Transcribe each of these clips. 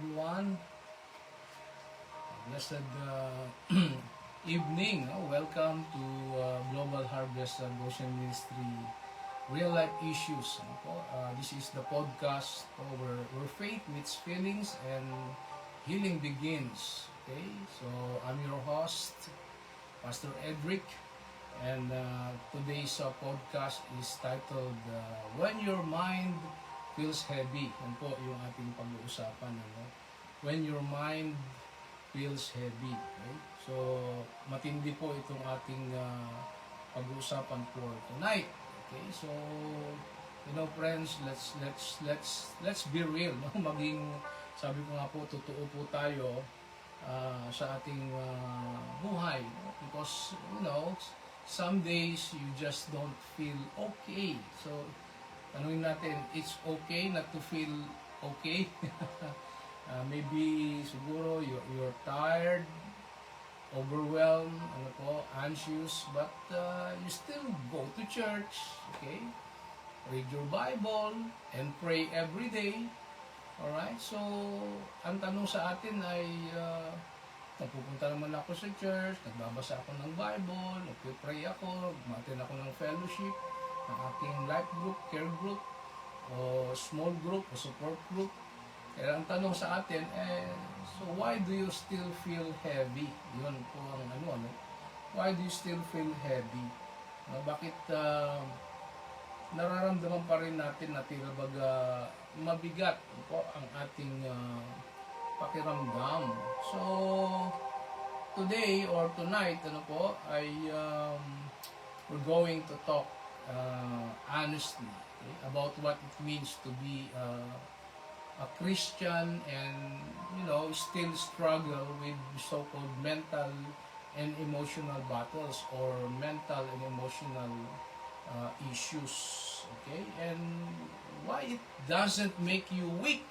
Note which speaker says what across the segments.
Speaker 1: everyone. Blessed evening. Welcome to Global Harvest Goshen Ministry Real Life Issues. This is the podcast where faith meets feelings and healing begins. Okay, so I'm your host, Pastor Edric, and today's podcast is titled When Your Mind Feels Heavy. Yan po yung ating pag-uusapan. When your mind feels heavy. Okay? So, matindi po itong ating pag-uusapan for tonight. Okay? So, friends, let's be real. No? Sabi ko nga po, totoo po tayo sa ating buhay. No? Because, some days you just don't feel okay. So, tanungin natin, it's okay not to feel okay? Maybe siguro you're tired, overwhelmed, anxious, but you still go to church, okay? Read your Bible and pray every day. Alright? So, ang tanong sa atin ay napupunta naman ako sa church, nagbabasa ako ng Bible, nagpipray ako, umattend ako ng fellowship, ng aking life group, care group, o small group, o support group. Kaya ang tanong sa atin, so why do you still feel heavy? Yun po ang Why do you still feel heavy? Bakit nararamdaman pa rin natin na tila baga mabigat po ang ating pakiramdam? So, today or tonight, we're going to talk honestly, okay, about what it means to be a Christian and still struggle with so-called mental and emotional battles or mental and emotional issues, okay, and why it doesn't make you weak,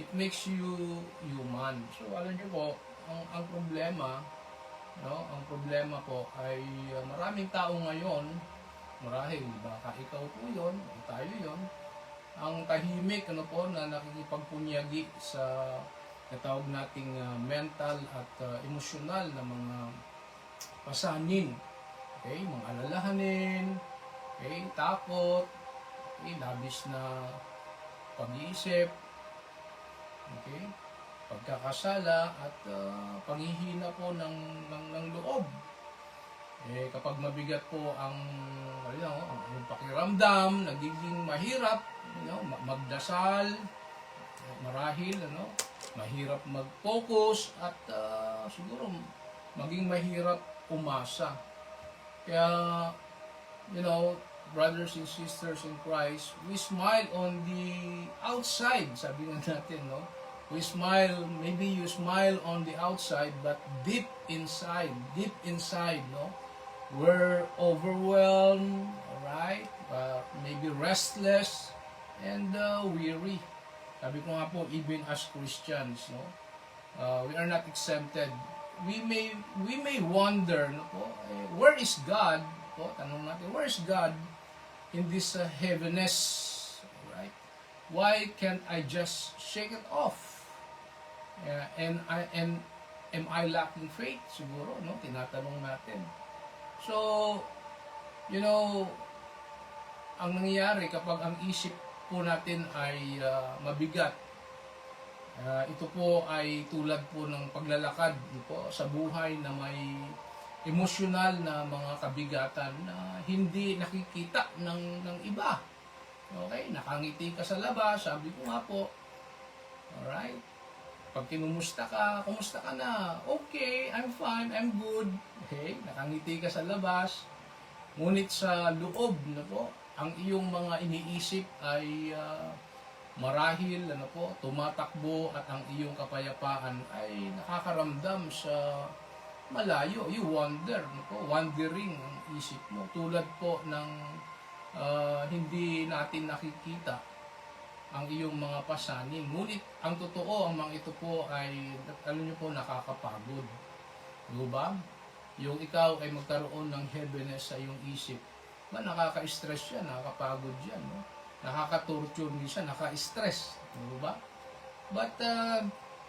Speaker 1: it makes you human. So alam niyo po, ang problema po ay maraming tao ngayon, marahil baka ikaw po yun, tayo yun, ang tahimik na nakikipagpunyagi sa natawag nating mental at emosyonal na mga pasanin. Okay, mga alalahanin, okay, takot, okay, labis na pag-iisip, okay, pagkakasala at paghihina po ng loob. Kapag mabigat po ang pakiramdam, nagiging mahirap, magdasal, marahil, mahirap mag-focus at siguro maging mahirap umasa. Kaya, brothers and sisters in Christ, we smile on the outside, sabi nga natin, we smile, maybe you smile on the outside, but deep inside, we're overwhelmed, alright? Maybe restless and weary. Sabi ko nga po, even as Christians, we are not exempted. We may wonder, where is God? Tanong natin, where is God in this heaviness? Alright? Why can't I just shake it off? And am I lacking faith? Siguro, tinatanong natin. So, ang nangyayari kapag ang isip po natin ay mabigat, ito po ay tulad po ng paglalakad sa buhay na may emosyonal na mga kabigatan na hindi nakikita ng iba. Okay, nakangiti ka sa labas, sabi ko nga po, alright, pag kinumusta ka, kumusta ka na? Okay, I'm fine, I'm good. Okay, nakangiti ka sa labas. Ngunit sa loob, ang iyong mga iniisip ay marahil, tumatakbo at ang iyong kapayapaan ay nakakaramdam sa malayo. You wonder, wandering ang isip mo. Tulad po ng hindi natin nakikita ang iyong mga pasanin. Ngunit ang totoo, ang mga ito po ay, nakakapagod. Diba? Yung ikaw ay magkaroon ng heaviness sa iyong isip, nakaka-stress yan, nakakapagod yan, nakaka-torture niya, naka-stress. Diba? But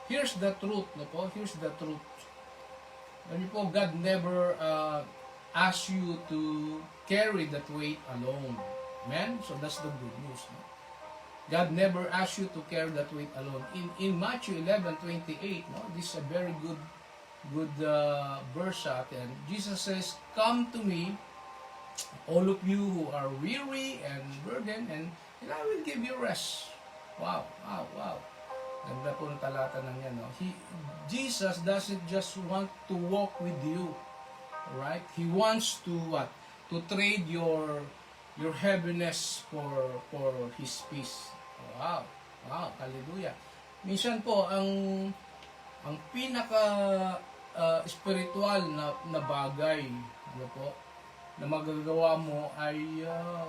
Speaker 1: here's the truth, no po? Here's the truth. Alam niyo po, God never asks you to carry that weight alone. Amen? So that's the good news. No? God never asks you to carry that weight alone. In Matthew 11:28, no, this is a very good verse sa atin. Jesus says, "Come to me, all of you who are weary and burdened, and I will give you rest." Wow, wow, wow. Ganda po ng talata ng yan. No? Jesus doesn't just want to walk with you. Right? He wants to what? To trade your heaviness for His peace. Wow. Wow. Hallelujah. Minsan po, ang pinaka spiritual na bagay, ano po, na magagawa mo ay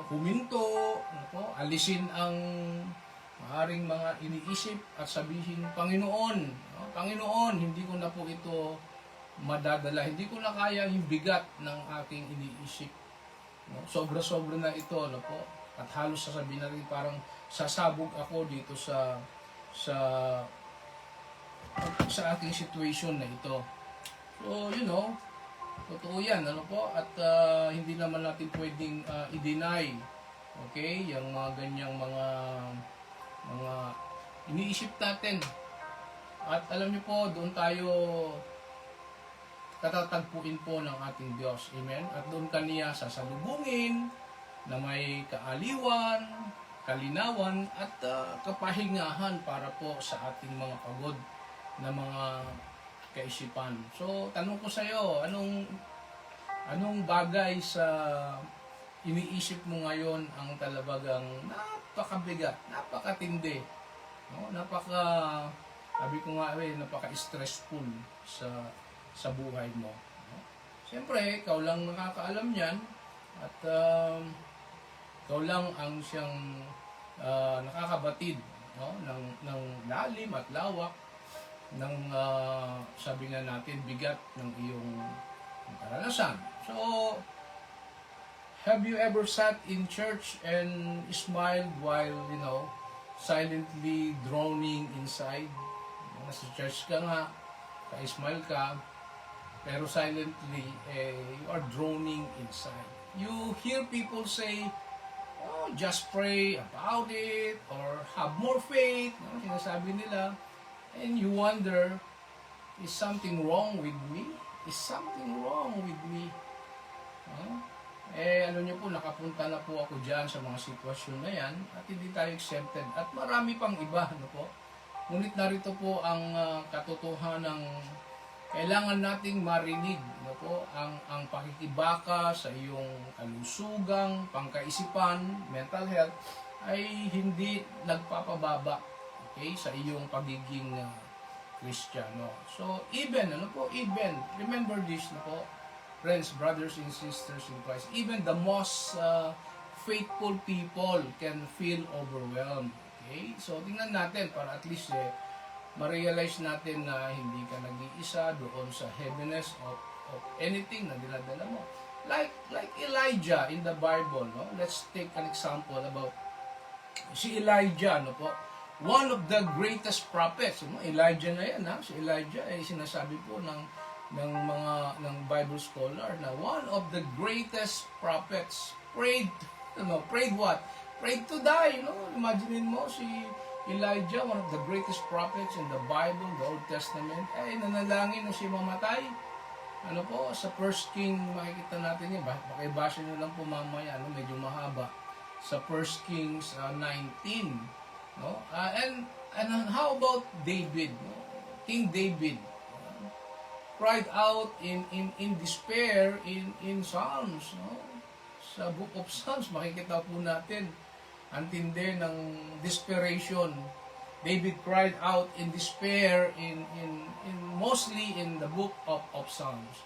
Speaker 1: huminto, ano po, alisin ang maaaring mga iniisip at sabihin, Panginoon, Panginoon, hindi ko na po ito madadala, hindi ko na kaya yung bigat ng aking iniisip. No? Sobra-sobra na ito, ano po? At halos sasabihin na rin parang sasabog ako dito sa aking situation na ito. So, totoo yan, ano po? At hindi naman natin pwedeng i-deny, okay, yung mga ganyang mga iniisip natin. At alam niyo po, doon tayo katatagpuin po ng ating Diyos. Amen? At doon kaniya sasalubungin na may kaaliwan, kalinawan, at kapahingahan para po sa ating mga pagod na mga kaisipan. So, tanong ko sa iyo, anong bagay sa iniisip mo ngayon ang talagang napakabigat, napakatindi, no? Sabi ko nga, napaka-stressful sa buhay mo. No? Siyempre, ikaw lang nakakaalam yan at ikaw lang ang siyang nakakabatid, no? ng lalim at lawak ng sabi nga natin, bigat ng iyong karanasan. So, have you ever sat in church and smiled while, silently droning inside? Nasa church ka nga, ka-smile ka, pero silently, you are droning inside. You hear people say, oh, just pray about it, or have more faith, sinasabi nila, and you wonder, is something wrong with me? Is something wrong with me? Ano niyo po, nakapunta na po ako dyan sa mga sitwasyon na yan at hindi tayo exempted. At marami pang iba, po. Ngunit narito po ang katotohanan ng kailangan nating marinig, po, ang pakikibaka sa iyong kalusugang, pangkaisipan, mental health, ay hindi nagpapababa, okay, sa iyong pagiging Kristiyano. So, even, remember this, po, friends, brothers and sisters in Christ, even the most faithful people can feel overwhelmed. Okay? So, tingnan natin para at least ma-realize natin na hindi ka nag-iisa doon sa heaviness of anything na dinadala mo. Like Elijah in the Bible, no? Let's take an example about si Elijah, po. One of the greatest prophets, Elijah na yan, ha? Si Elijah ay sinasabi po ng Bible scholar na one of the greatest prophets prayed what? Prayed to die, Imagine mo si Elijah, one of the greatest prophets in the Bible, the Old Testament, ay nanalangin na siya mamatay. Sa 1 King, makikita natin yun, pakibasa nyo lang po mamaya, medyo mahaba, sa 1 Kings 19, no? And how about David, King David, cried out in despair in Psalms, Sa Book of Psalms, makikita po natin ang tindi ng desperation. David cried out in despair in mostly in the book of Psalms.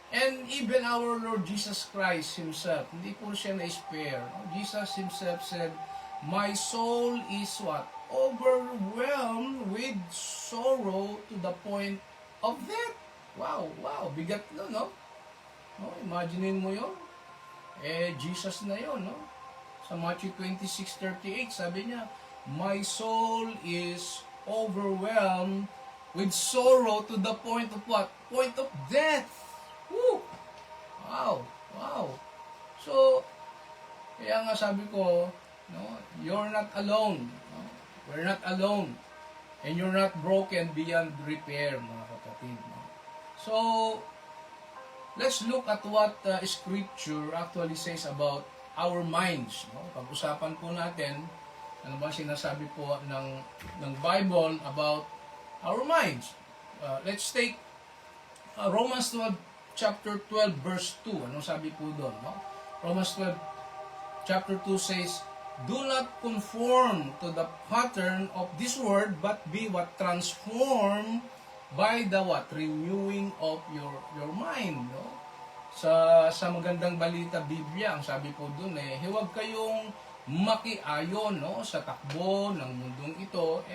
Speaker 1: And even our Lord Jesus Christ Himself, hindi po siya na-spare. Jesus Himself said, "My soul is what? Overwhelmed with sorrow to the point of death." Wow, bigat no? Imaginein mo yun. Jesus na yun, Sa Matthew 26:38, sabi niya, "My soul is overwhelmed with sorrow to the point of what? Point of death. Woo! Wow! Wow! So, kaya nga sabi ko, no, you're not alone. No? We're not alone. And you're not broken beyond repair, mga kapatid. No? So, let's look at what Scripture actually says about our minds. No? Pag-usapan po natin, ano ba sinasabi po ng Bible about our minds. Let's take Romans 12, chapter 12, verse 2. Anong sabi po doon? No? Romans 12, chapter 2 says, do not conform to the pattern of this world, but be what? Transformed by the what? Renewing of your mind. No? Sa magandang balita Biblia, ang sabi po doon huwag kayong makiayon, no, sa takbo ng mundong ito.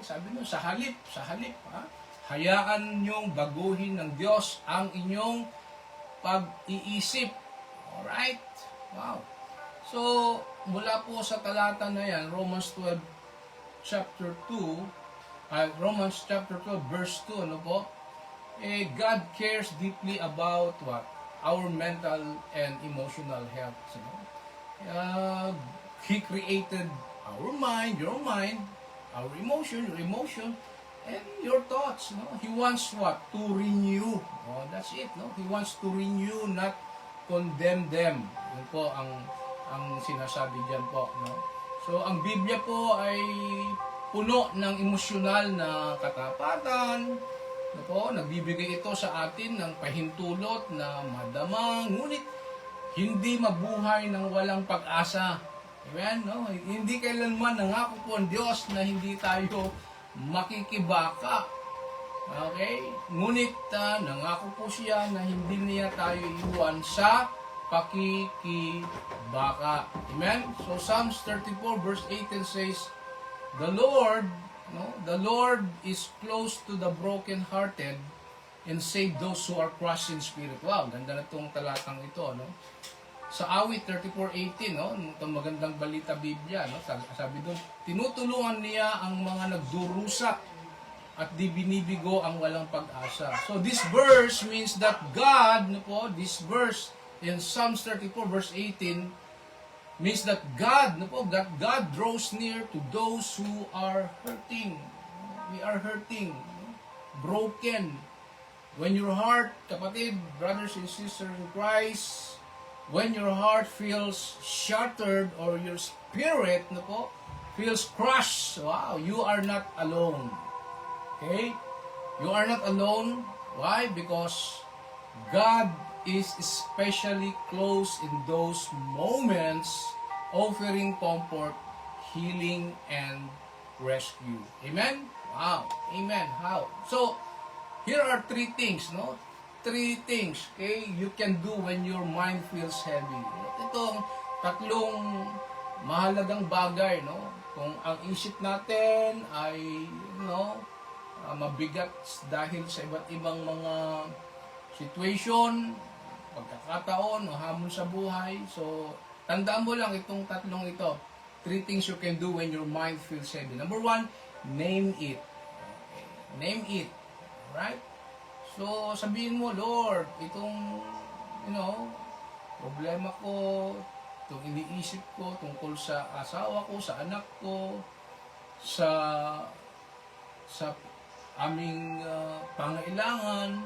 Speaker 1: Sabi no, sa halip, hayaan niyong baguhin ng Diyos ang inyong pag-iisip. Alright? Wow. So, mula po sa talata na yan, Romans 12 chapter 2, Romans chapter 12 verse 2, ano po? God cares deeply about what? Our mental and emotional health. So, He created our mind, your mind, our emotion, your emotion, and your thoughts. No? He wants what? To renew. Oh, that's it. No? He wants to renew, not condemn them. Yun po ang sinasabi diyan po. No? So, ang Biblia po ay puno ng emosyonal na katapatan. No po? Nagbibigay ito sa atin ng pahintulot na madama, ngunit hindi mabuhay ng walang pag-asa. Amen? No? Hindi kailanman nangako po ang Diyos na hindi tayo makikibaka. Okay? Ngunit nangako po siya na hindi niya tayo iwan sa pakikibaka. Amen? So Psalms 34 verse 18 says, the Lord is close to the broken-hearted and save those who are crushed in spirit. Wow, ganda na itong talatang ito, no? Sa Awit 34:18, no, itong magandang balita Biblia, no, sabi doon, tinutulungan niya ang mga nagdurusa at di binibigo ang walang pag-asa. So this verse means that God, no po, this verse in Psalms 34 verse 18 means that God, no po, that God draws near to those who are hurting. We are hurting, broken. When your heart, kapatid, brothers and sisters in Christ, when your heart feels shattered or your spirit, no po, feels crushed, wow, you are not alone. Okay? You are not alone. Why? Because God is especially close in those moments, offering comfort, healing, and rescue. Amen? Wow. Amen. How? So, here are three things, no? Three things, okay, you can do when your mind feels heavy. Itong tatlong mahalagang bagay, no? Kung ang isip natin ay, mabigat dahil sa iba't ibang mga situation, pagkakataon, o hamon sa buhay. So, tandaan mo lang itong tatlong ito. Three things you can do when your mind feels heavy. Number one, name it. Okay. Name it. Alright? So, sabihin mo, Lord, itong, problema ko, itong iniisip ko tungkol sa asawa ko, sa anak ko, sa aming pangailangan,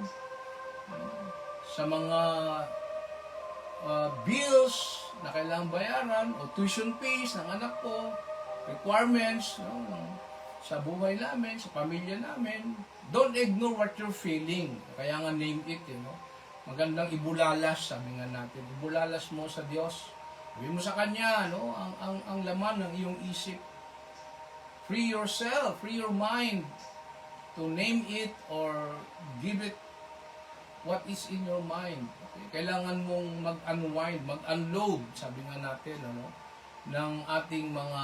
Speaker 1: sa mga bills na kailangang bayaran, o tuition fees ng anak ko, requirements, sa buhay namin, sa pamilya namin. Don't ignore what you're feeling. Kaya nga name it, Magandang ibulalas, sabi nga natin. Ibulalas mo sa Diyos. Sabi mo sa Kanya, ang laman ng iyong isip. Free yourself, free your mind to name it or give it what is in your mind. Okay? Kailangan mong mag-unwind, mag-unload, sabi nga natin, ng ating mga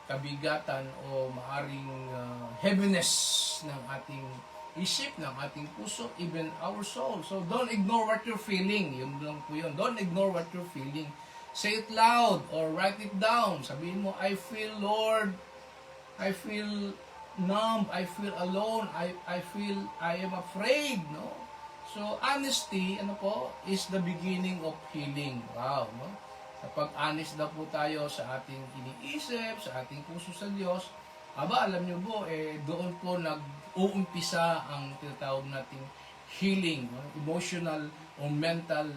Speaker 1: kabigatan o maaring heaviness ng ating isip, ng ating puso, even our soul. So don't ignore what you're feeling. Yun lang po yun. Don't ignore what you're feeling. Say it loud or write it down. Sabihin mo, I feel, Lord, I feel numb, I feel alone, I feel I am afraid, no? So honesty, ano po, is the beginning of healing. Wow, no? Kapag honest na po tayo sa ating iniisip, sa ating puso sa Diyos, alam nyo po, doon po nag-uumpisa ang tinatawag nating healing, no? Emotional o mental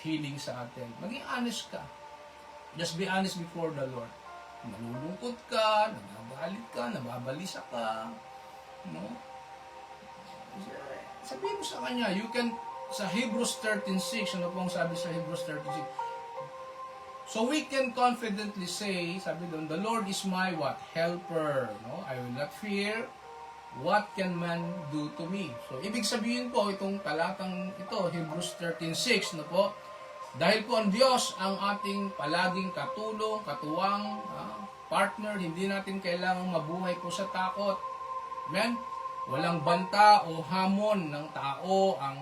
Speaker 1: healing sa atin. Maging honest ka. Just be honest before the Lord. Nalulungkot ka, nagagalit ka, nababalisa ka, no? Sabihin mo sa Kanya, you can, sa Hebrews 13:6, ano pong sabi sa Hebrews 13:6? So we can confidently say, sabi doon, the Lord is my what? Helper. No? I will not fear. What can man do to me? So ibig sabihin po, itong talatang ito, Hebrews 13:6, no po? Dahil po ang Diyos ang ating palaging katulong, katuwang, partner, hindi natin kailangang mabuhay po sa takot. Amen? Walang banta o hamon ng tao ang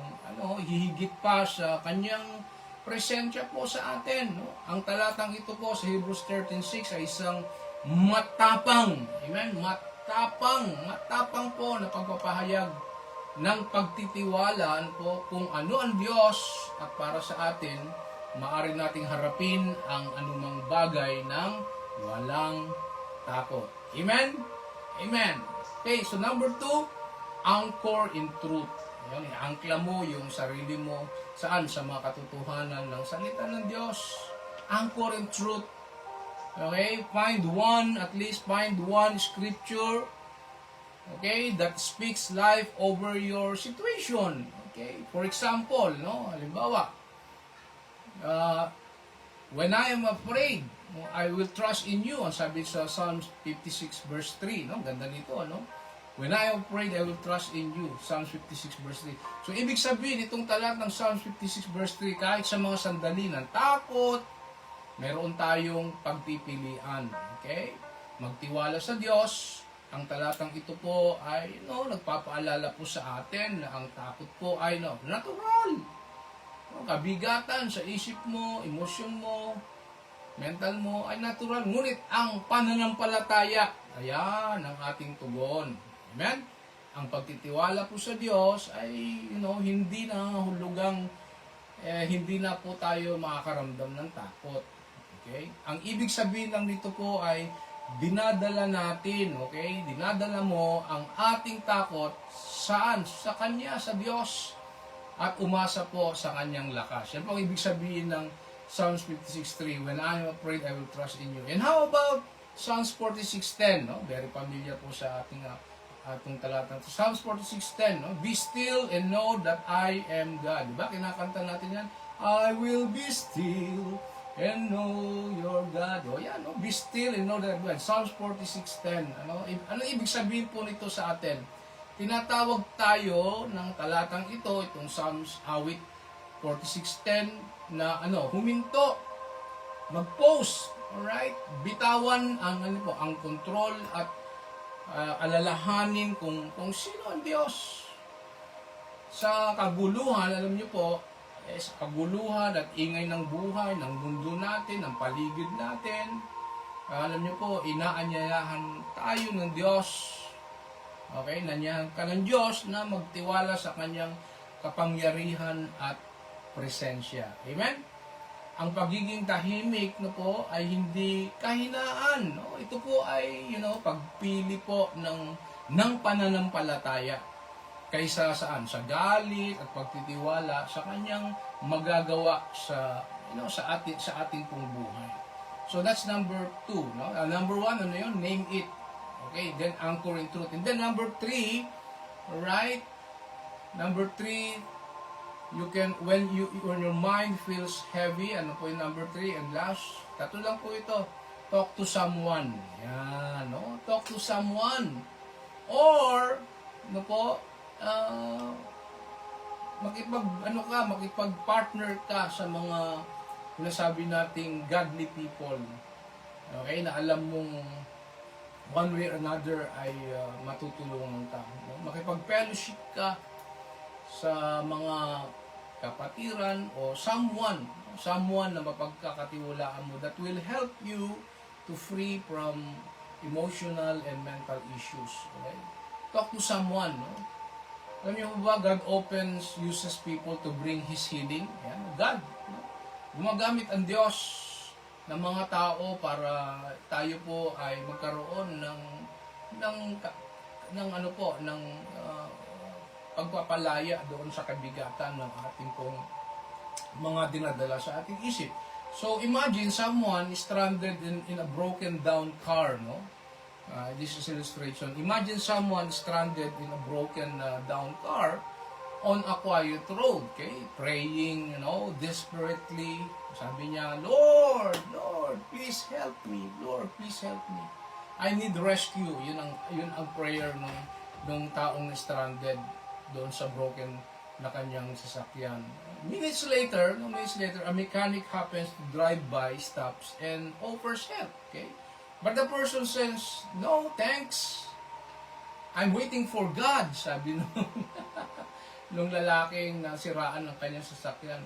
Speaker 1: hihigit pa sa kanyang presensya po sa atin. No? Ang talatang ito po sa Hebrews 13:6 ay isang matapang. Amen? Matapang po na pagpapahayag ng pagtitiwalaan po kung ano ang Diyos at para sa atin, maaari nating harapin ang anumang bagay ng walang takot. Amen? Amen. Okay, so number 2, anchor in truth. Yan, angkla mo yung sarili mo saan? Sa mga katotohanan ng salita ng Diyos. Anchor in truth. Okay, at least find one scripture, okay, that speaks life over your situation. Okay, for example, no, halimbawa, when I am afraid, I will trust in you. Ang sabi sa Psalms 56 verse 3, no? Ganda nito, no? When I am afraid, I will trust in you. Psalms 56 verse 3. So, ibig sabihin, itong talat ng Psalms 56 verse 3, kahit sa mga sandali ng takot, meron tayong pagpipilian. Okay? Magtiwala sa Diyos. Ang talatang ito po ay, nagpapaalala po sa atin na ang takot po ay, natural. Kabigatan sa isip mo, emosyon mo, mental mo ay natural. Ngunit ang pananampalataya, ayan ang ating tugon. Amen? Ang pagtitiwala po sa Diyos ay, hindi na hulugang, hindi na po tayo makakaramdam ng takot. Okay? Ang ibig sabihin lang dito po ay, dinadala natin, okay? Dinadala mo ang ating takot saan? Sa Kanya, sa Diyos. At umasa po sa Kanyang lakas. Yan po ang ibig sabihin ng Psalms 56:3, when I am afraid, I will trust in you. And how about Psalms 46:10? No? Very familiar po sa ating atong talata. Psalms 46:10, no? Be still and know that I am God. Diba? Kinakanta natin yan. I will be still and know your God. O yan, no? Be still and know that God. Psalms 46:10. Ano ibig sabihin po nito sa atin? Tinatawag tayo ng talatang ito, itong Psalms awit 46:10, na huminto, mag-pause, alright? Bitawan ang control at alalahanin kung sino ang Diyos. Sa kaguluhan, alam niyo po, sa kaguluhan at ingay ng buhay, ng mundo natin, ng paligid natin, alam niyo po, inaanyayahan tayo ng Diyos. Okay, nanyahan ka ng Diyos na magtiwala sa Kanyang kapangyarihan at presensya. Amen? Ang pagiging tahimik po ay hindi kahinaan. No? Ito po ay pagpili po ng pananampalataya kaysa saan? Sa galit at pagtitiwala sa Kanyang magagawa sa ating pong buhay. So that's number 2. No? Number 1, name it. Okay, then anchor in truth. And then number 3, right? Number 3, you can, when your mind feels heavy, ano po yung number 3? And last, tatlo lang po ito. Talk to someone. Yan, no? Talk to someone. Or, makipag-partner ka sa mga nasabi nating godly people. Okay, na alam mong one way or another ay matutulungan ka. No? Makipag-fellowship ka sa mga kapatiran o someone na mapagkakatiwalaan mo that will help you to free from emotional and mental issues. Okay? Talk to someone. No? Alam niyo ba, God uses people to bring His healing. Yan, God. No? Gumagamit ang Diyos ng mga tao para tayo po ay magkaroon ng ano po, ng pagpapalaya doon sa kabigatan ng ating pong mga dinadala sa ating isip. So imagine someone is stranded in a broken down car, no? This is illustration. Imagine someone stranded in a broken down car on a quiet road, okay? Praying, desperately. Sabi niya, Lord, please help me. Lord, please help me. I need rescue. Yun ang prayer nung taong stranded doon sa broken na kanyang sasakyan. Minutes later, a mechanic happens to drive by, stops, and offers help, okay? But the person says, no, thanks. I'm waiting for God, sabi nung lalaking nasiraan ng kanyang sasakyan.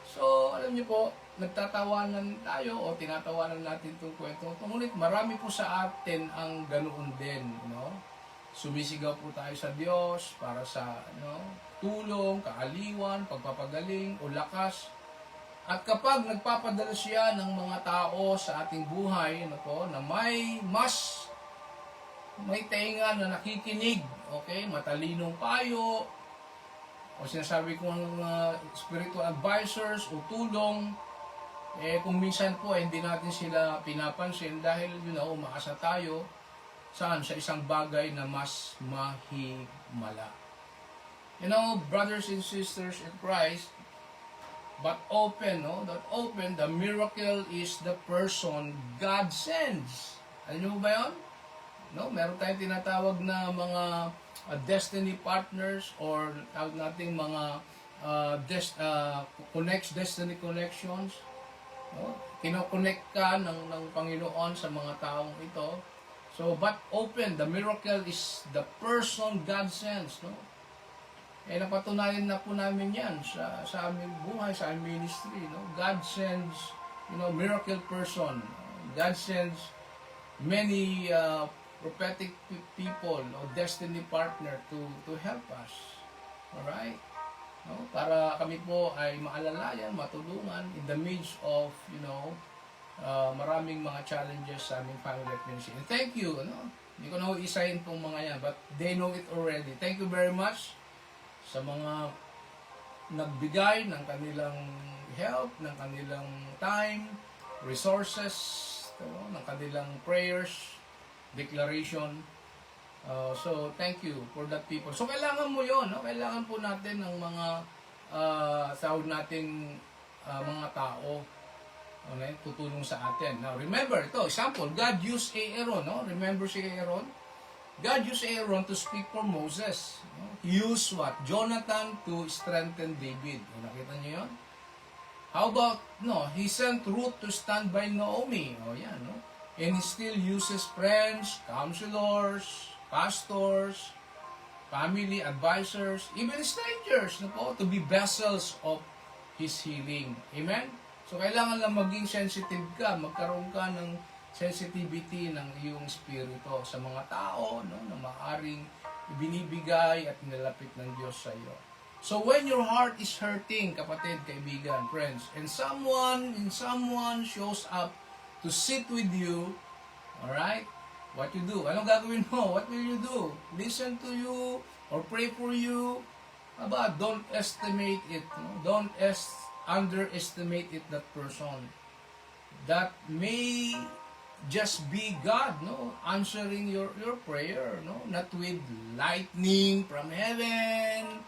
Speaker 1: So, alam niyo po, nagtatawanan tayo o tinatawanan natin itong kwento. Ngunit marami po sa atin ang ganoon din, no? Sumisigaw po tayo sa Diyos para sa tulong, kaaliwan, pagpapagaling o lakas. At kapag nagpapadala siya ng mga tao sa ating buhay, na may tenga na nakikinig, okay, matalinong payo, o sinasabi kong spiritual advisors o tulong, kung minsan po hindi natin sila pinapansin dahil umaasa tayo sa isang bagay na mas mahimala. Brothers and sisters in Christ, but the miracle is the person God sends. Alam niyo ba yun? Meron tayong tinatawag na mga destiny partners or tawag nating mga destiny connections. Kino-connect ka ng Panginoon sa mga taong ito. So, but the miracle is the person God sends. Napatunayan na po namin yan sa aming buhay, sa aming ministry. God sends, miracle person. God sends many prophetic people o destiny partner to help us. Alright? Para kami po ay maalalayan, matulungan in the midst of, maraming mga challenges sa aming family life ministry. And thank you, Hindi ko na isahin pong mga yan, but they know it already. Thank you very much sa mga nagbigay ng kanilang help, ng kanilang time, resources, ng kanilang prayers, declaration. So, thank you for that people. So, kailangan mo yun. Kailangan po natin ng mga tawag nating mga tao tutulong sa atin. Now, remember, ito, example, God used Aaron. Remember si Aaron? God used Aaron to speak for Moses. He used what? Jonathan to strengthen David. Nakita niyo yun? How about, he sent Ruth to stand by Naomi. Yan, And he still uses friends, counselors, pastors, family advisors, even strangers, to be vessels of His healing. Amen? So, kailangan lang maging sensitive ka, magkaroon ka ng sensitivity ng iyong spirito sa mga tao na maaring ibinibigay at nilalapit ng Diyos sa iyo. So when your heart is hurting, kapatid, kaibigan, friends, and someone shows up to sit with you, alright, what you do? Anong gagawin mo? What will you do? Listen to you or pray for you? Don't estimate it. Don't underestimate it, that person. That may just be God, answering your prayer, not with lightning from heaven,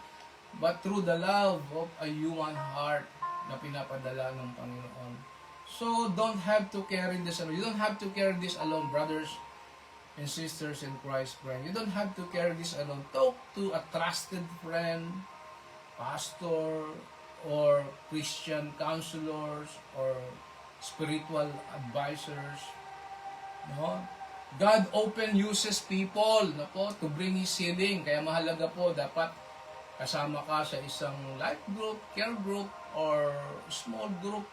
Speaker 1: but through the love of a human heart na pinapadala ng Panginoon. So, don't have to carry this alone. You don't have to carry this alone, brothers and sisters in Christ, friend. You don't have to carry this alone. Talk to a trusted friend, pastor, or Christian counselors, or spiritual advisors. God often uses people to bring His healing. Kaya mahalaga po, dapat kasama ka sa isang life group, care group, or small group.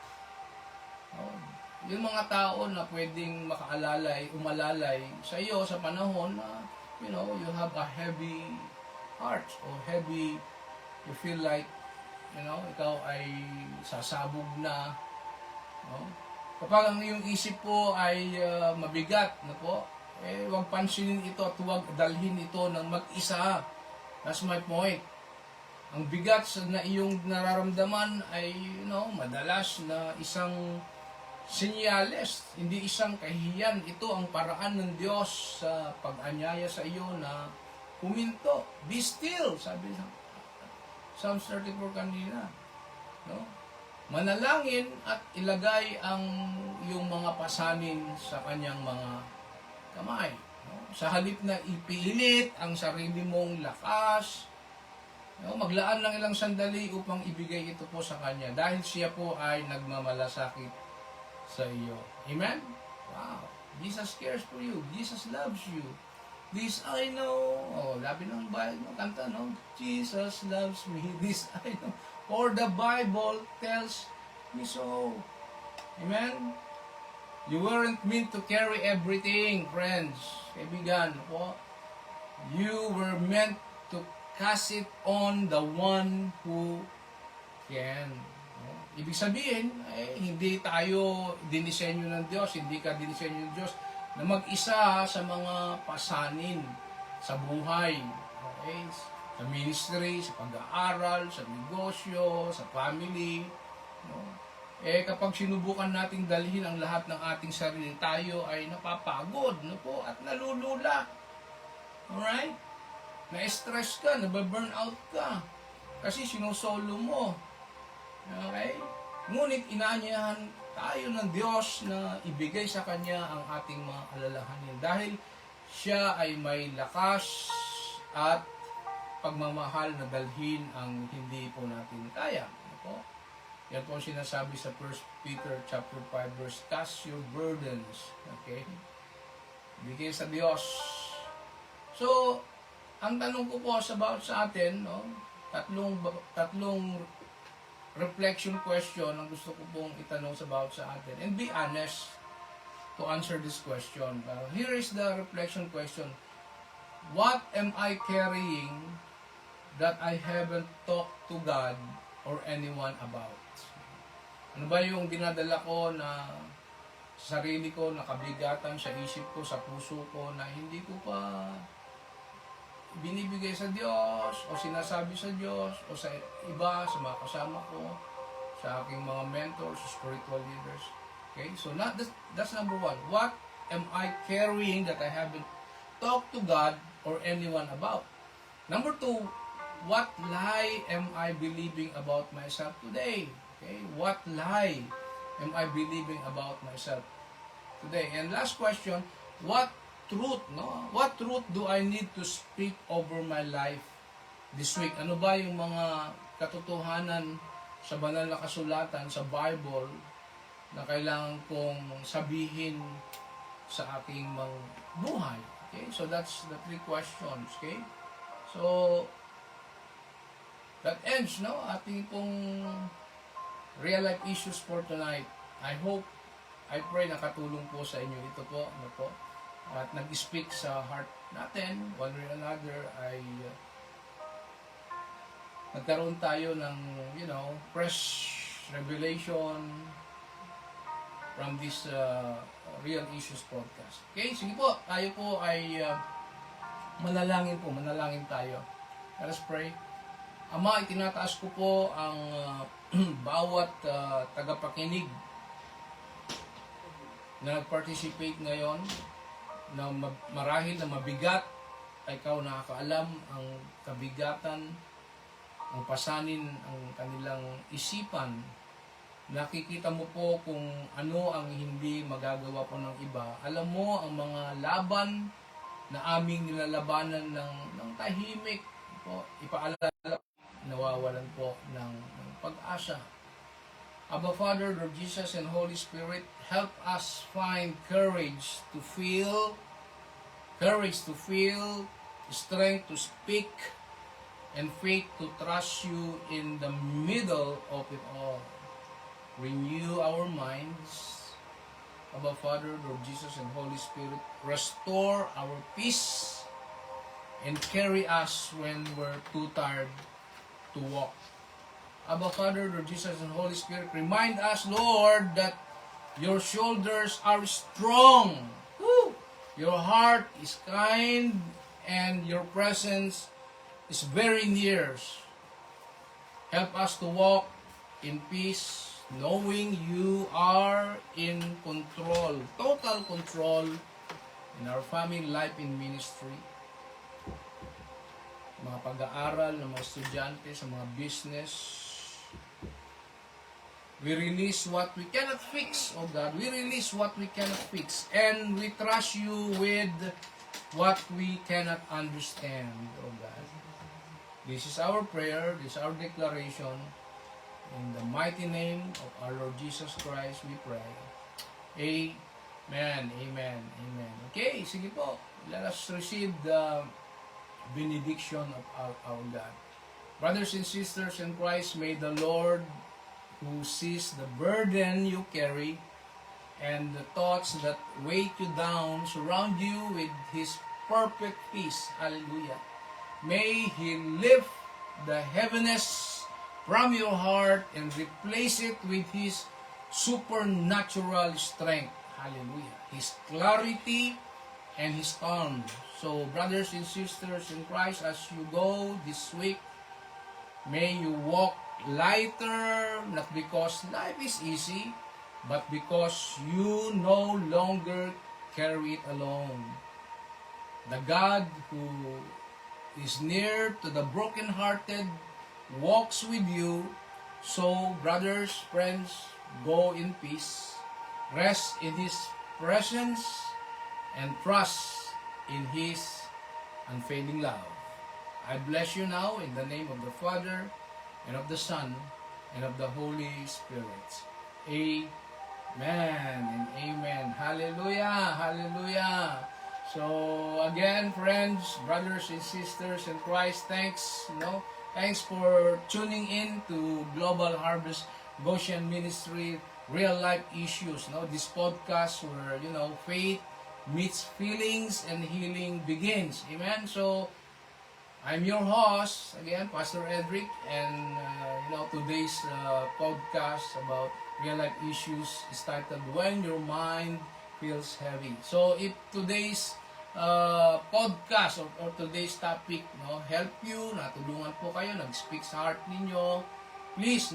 Speaker 1: yung mga tao na pwedeng makaalalay, umalalay sa iyo sa panahon na, you have a heavy heart or heavy, you feel like, ikaw ay sasabog na, no? Kapag ang iyong isip po ay mabigat, huwag pansinin ito at huwag dalhin ito ng mag-isa. That's my point. Ang bigat na iyong nararamdaman ay, madalas na isang senyales, hindi isang kahihiyan. Ito ang paraan ng Diyos sa pag-anyaya sa iyo na huminto. Be still, sabi sa Psalms 34 kanina. No? Manalangin at ilagay ang iyong mga pasanin sa kanyang mga kamay. No? Sa halip na ipilit ang sarili mong lakas, maglaan lang ilang sandali upang ibigay ito po sa kanya dahil siya po ay nagmamalasakit sa iyo. Amen? Wow. Jesus cares for you. Jesus loves you. This I know. Labi ng Bible, kanta, no? Jesus loves me. This I know. Or the Bible tells me so. Amen? You weren't meant to carry everything, friends. Kaibigan, you were meant to cast it on the one who can. Ibig sabihin, hindi tayo dinisenyo ng Diyos, hindi ka dinisenyo ng Diyos na mag-isa sa mga pasanin sa buhay. Okay? Sa ministry, sa pag-aaral, sa negosyo, sa family. No? Kapag sinubukan nating dalhin ang lahat ng ating sarili, tayo ay napapagod, at nalulula. Alright? Na-stress ka, nababurn out ka. Kasi sinusolo mo. Okay? Ngunit inaanyahan tayo ng Diyos na ibigay sa Kanya ang ating mga alalahanin. Dahil siya ay may lakas at pagmamahal na dalhin ang hindi po natin kaya. Yan po ang sinasabi sa 1 Peter chapter 5 verse, cast your burdens. Okay? Bigay sa Diyos. So, ang tanong ko po sa atin, tatlong reflection question ang gusto ko pong itanong sa atin. And be honest to answer this question. Here is the reflection question. What am I carrying that I haven't talked to God or anyone about? Ano ba yung dinadala ko na sa sarili ko, na kabigatan sa isip ko, sa puso ko, na hindi ko pa binibigay sa Diyos o sinasabi sa Diyos o sa iba, sa mga kasama ko, sa aking mga mentors, spiritual leaders. Okay? So that's number one. What am I carrying that I haven't talked to God or anyone about? Number two, what lie am I believing about myself today? Okay? What lie am I believing about myself today? And last question, what truth do I need to speak over my life this week? Ano ba yung mga katotohanan sa banal na kasulatan, sa Bible, na kailangan kong sabihin sa aking mga buhay? Okay? So that's the 3 questions. Okay? So that ends ating pong real life issues for tonight. I pray nakatulong po sa inyo ito po. At nag-speak sa heart natin, one way or another, ay nagkaroon tayo ng, fresh revelation from this Real Issues podcast. Okay, sige po, tayo po ay manalangin tayo. Let us pray. Ama, itinataas ko po ang bawat tagapakinig na nag-participate ngayon, na marahil na mabigat, ay ikaw nakakaalam ang kabigatan, ang pasanin, ang kanilang isipan. Nakikita mo po kung ano ang hindi magagawa po ng iba. Alam mo ang mga laban na aming nilalabanan ng tahimik po. Ipaalala, nawawalan po ng pag-asa. Abba Father, Lord Jesus, and Holy Spirit, help us find courage to feel, strength to speak, and faith to trust you in the middle of it all. Renew our minds, Abba Father, Lord Jesus, and Holy Spirit, restore our peace and carry us when we're too tired to walk. Abba Father, Lord Jesus, and Holy Spirit, remind us, Lord, that your shoulders are strong. Woo! Your heart is kind, and your presence is very near. Help us to walk in peace, knowing you are in control, total control in our family life and ministry. Mga pag-aaral ng mga estudyante sa mga business. We release what we cannot fix, oh God. We release what we cannot fix. And we trust you with what we cannot understand, oh God. This is our prayer, this is our declaration. In the mighty name of our Lord Jesus Christ, we pray. Amen, amen, amen. Okay, sige po. Let us receive the benediction of our God. Brothers and sisters in Christ, may the Lord, who sees the burden you carry and the thoughts that weigh you down, surround you with His perfect peace. Hallelujah. May He lift the heaviness from your heart and replace it with His supernatural strength. Hallelujah. His clarity and His calm. So, brothers and sisters in Christ, as you go this week, may you walk lighter, not because life is easy, but because you no longer carry it alone. The God who is near to the brokenhearted walks with you. So, brothers, friends, go in peace, rest in His presence, and trust in His unfailing love. I bless you now in the name of the Father, and of the Son, and of the Holy Spirit. Amen and amen. Hallelujah, hallelujah. So again, friends, brothers and sisters in Christ, thanks for tuning in to Global Harvest Goshen Ministry, Real Life Issues. This podcast where faith meets feelings and healing begins. Amen. So I'm your host again, Pastor Edric, and today's podcast about real life issues is titled "When Your Mind Feels Heavy." So if today's podcast or today's topic help you, natulungan po kayo, nag-speak sa heart ninyo, please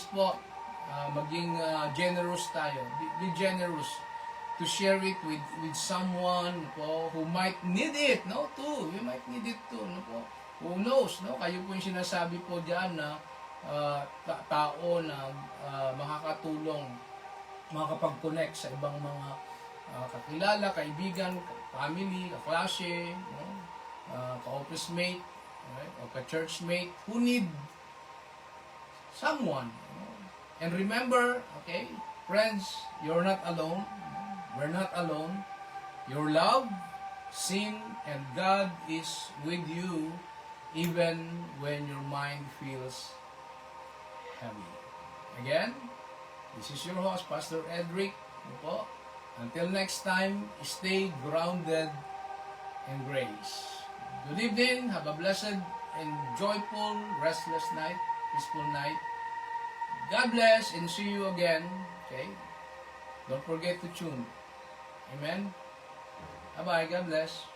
Speaker 1: po maging generous tayo. Be generous to share it with someone who might need it too. You might need it too po. Who knows, kayo po yung sinasabi po diyan na tao na makakatulong, makakapag-connect sa ibang mga kakilala, kaibigan, family, kaklase, ka-office mate, right? O ka-church mate who need someone. And remember, okay, friends, you're not alone. We're not alone. You're loved, seen, and God is with you even when your mind feels heavy. Again, this is your host, Pastor Edric. Until next time, stay grounded in grace. Good evening. Have a blessed and joyful, restless night, peaceful night. God bless and see you again. Okay? Don't forget to tune. Amen. Bye-bye. God bless.